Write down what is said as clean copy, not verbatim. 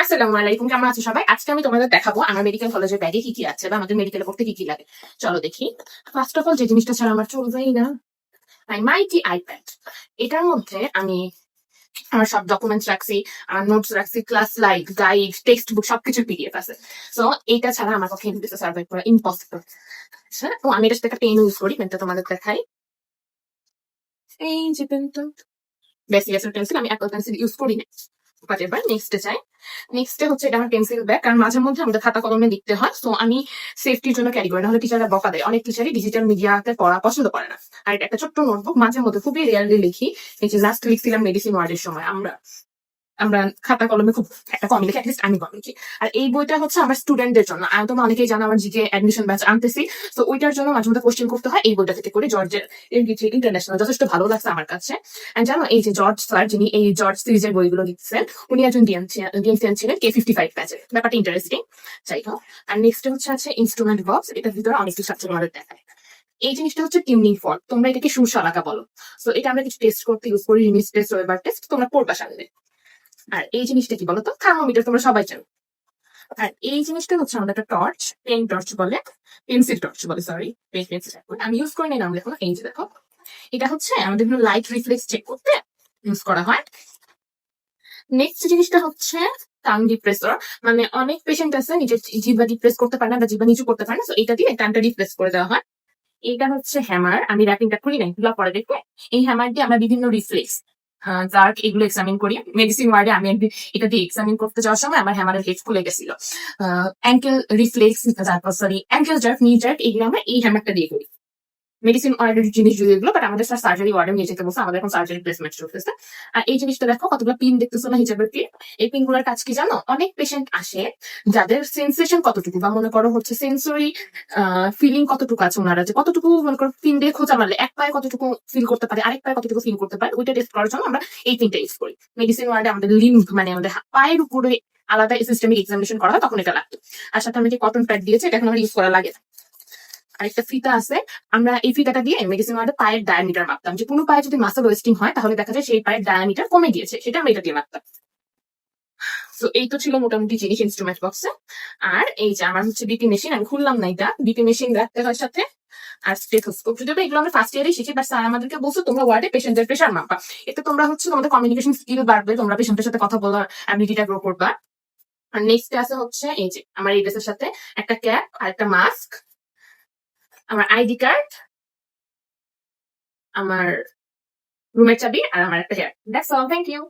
আসসালামু আলাইকুম, কেমন আছো সবাই? আজকে আমি তোমাদের দেখাবো আমার মেডিকেল কলেজের ব্যাগে কি কি আছে বা আমাদের মেডিকেলে পড়তে কি কি লাগে। চলো দেখি। ফার্স্ট অফ অল যে জিনিসটা ছাড়া আমার চলবেই না, মাই মাইটি আইপ্যাড। এটার মধ্যে আমি আমার সব ডকুমেন্টস রাখছি, আমার নোটস রাখছি, class light, guide, text book সবকিছু পিডিএফ আছে। সো এইটা ছাড়া আমার পক্ষে এমবিবিএস সার্ভাইভ করা ইম্পসিবল। আচ্ছা, তো আমি এটার সাথে একটা পেন ইউজ করি, পেনটা তোমাদের দেখাই। এই যে পেনটা বেসিয়াসের পেন্সিল, আমি অ্যাপল পেন্সিল ইউজ করি না। বাট এবার নেক্সটে চাই। নেক্সটে হচ্ছে এটা আমার পেন্সিল ব্যাগ, কারণ মাঝে মধ্যে আমাদের খাতা কলমে লিখতে হয়, তো আমি সেফটির জন্য ক্যারি করি, নাহলে টিচাররা বকা দেয়। অনেক টিচারই ডিজিটাল মিডিয়াতে পড়া পছন্দ করে না। আর এটা একটা ছোট্ট নোটবুক, মাঝে মধ্যে খুবই রেয়ারলি লিখি। এই যে লাস্ট লিখছিলাম মেডিসিন ওয়ার্ডের সময়, আমরা আমরা খাতা কলমে খুব একটা কম লিখি, অ্যাটলিস্ট আমি কম লিখি। আর এই বইটা হচ্ছে আমার স্টুডেন্টদের জন্য। আমি তোমরা অনেকেই জানো আমার জিকে অ্যাডমিশন ব্যাচ আনতেছি, তো ওইটার জন্য মাঝে মধ্যে কোশ্চেন করতে হয় এই বইটা থেকে করে। জর্জের ইন্টারন্যাশনাল যথেষ্ট ভালো লাগছে আমার কাছে। এন্ড জানো, এই যে জর্জ স্যার, যিনি এই জর্জ সিরিজের বইগুলো লিখছেন, উনি একজন ডিএমসিয়ান ছিলেন K55 ব্যাচের। ব্যাপারটা ইন্টারেস্টিং, যাই হোক। আর নেক্সট হচ্ছে আছে ইনস্ট্রুমেন্ট বক্স, এটার ভিতরে অনেক কিছু আছে তোমাদের দেখায়। এই জিনিসটা হচ্ছে টিউনিং ফর্ক, তোমরা এটাকে সুশালাকা বলো। তো এটা আমরা কিছু টেস্ট করতে ইউজ করি, রিমিস টেস্ট, ওয়েবার টেস্ট, তোমরা পড়বা সামনে। আর এই জিনিসটা কি বলতো? থার্মোমিটার, তোমরা সবাই জানো। আর এই জিনিসটা হচ্ছে আমাদের একটা টর্চ, পেন টর্চ বলে, পেন্সিল টর্চ বলে, সরি, পেন্সিল। আমি ইউজ করি নাই নাম লেখো। এই যে দেখো, এটা হচ্ছে আমাদের বিভিন্ন লাইট রিফ্লেক্স চেক করতে ইউজ করা হয়। নেক্সট জিনিসটা হচ্ছে টাং ডিপ্রেসর, মানে অনেক পেশেন্ট আছে নিজের জিহ্বা ডিপ্রেস করতে পারে না বা জিহ্বা নিচু করতে পারে না, তো এটা দিয়ে টানটা ডিপ্রেস করে দেওয়া হয়। এইটা হচ্ছে হ্যামার, আমি র্যাপিংটা খুলি নাই, খুলা পরে দেখবে। এই হ্যামার দিয়ে আমরা বিভিন্ন রিফ্লেক্স, জার্ক, এগুলো এক্সামিন করি। মেডিসিন ওয়ার্ডে আমি একদিন এটা দিয়ে এক্সামিন করতে যাওয়ার সময় আমার হ্যামারের হেড খুলে গেছিল। অ্যাঙ্কেল রিফ্লেক্স, তারপর সরি অ্যাঙ্কেল জার্ক, নি জার্ক, এগুলো আমরা এই হ্যামারটা দিয়ে করি। মেডিসিন ওয়ার্ডের জিনিস যদি এগুলো, বাট আমাদের স্যার সার্জারি ওয়ার্ডে নিয়ে যেতে বলছে, আমাদের এখন সার্জারি প্লেসমেন্ট চলতেছে। আর এই জিনিসটা দেখো, কতগুলো পিন দেখতেছো না, হিসাবের পিন। এই পিন গুলোর কাজ কি জানো? অনেক পেশেন্ট আসে যাদের সেন্সেশন কতটুকু, বা মনে করো হচ্ছে সেন্সরি ফিলিং কতটুকু আছে ওনারা, যে কতটুকু মনে করো পিন দিয়ে খোঁজা মারলে এক পায়ে কতটুকু ফিল করতে পারে, আরেক পায়ে কতটুকু ফিল করতে পারে, ওইটা টেস্ট করার জন্য আমরা এই পিনটা ইউজ করি। মেডিসিন ওয়ার্ডে আমাদের লিম্ব, মানে আমাদের পায়ের উপরে আলাদা সিস্টেমিক এক্সামিনেশন করা হয়, তখন এটা লাগতো। আর সাথে আমি যে কটন প্যাড দিয়েছে, এটা এখন আমার ইউজ করা লাগে না। আরেকটা ফিতা আছে, আমরা এই ফিতাটা দিয়ে মেডিসিন ওয়ার্ডে পায়ের ডায়ামিটার মাপতাম, যে কোনো পায়ে যদি মাসল ওয়েস্টিং হয় তাহলে দেখা যায় সেই পায়ের ডায়ামিটার কমে গিয়েছে, সেটা আমরা এটা দিয়ে মাপতাম। তো এই তো ছিল মোটামুটি জিনিস ইনস্ট্রুমেন্ট বক্সে। আর এই যে আমার হচ্ছে বিপি মেশিন, আমি খুললাম না, এটা বিপি মেশিন রাখতে হয় সাথে। আর স্টেথোস্কোপ, যদিও এগুলো আমরা ফার্স্ট ইয়ারে শিখি, বাট স্যার আমাদেরকে বলছো তোমরা ওয়ার্ডে পেশেন্টের প্রেশার মাপা। এতে তোমরা হচ্ছে তোমাদের কমিউনিকেশন স্কিল বাড়বে, তোমরা পেশেন্টের সাথে কথা বলার অ্যাবিলিটিটা গ্রো করবা। আর নেক্সট আছে হচ্ছে এই যে আমার এই ড্রেসের সাথে একটা ক্যাপ আর একটা মাস্ক, আমার আইডি কার্ড, আমার রুমের চাবি, আর আমার একটা hair. That's all, thank you.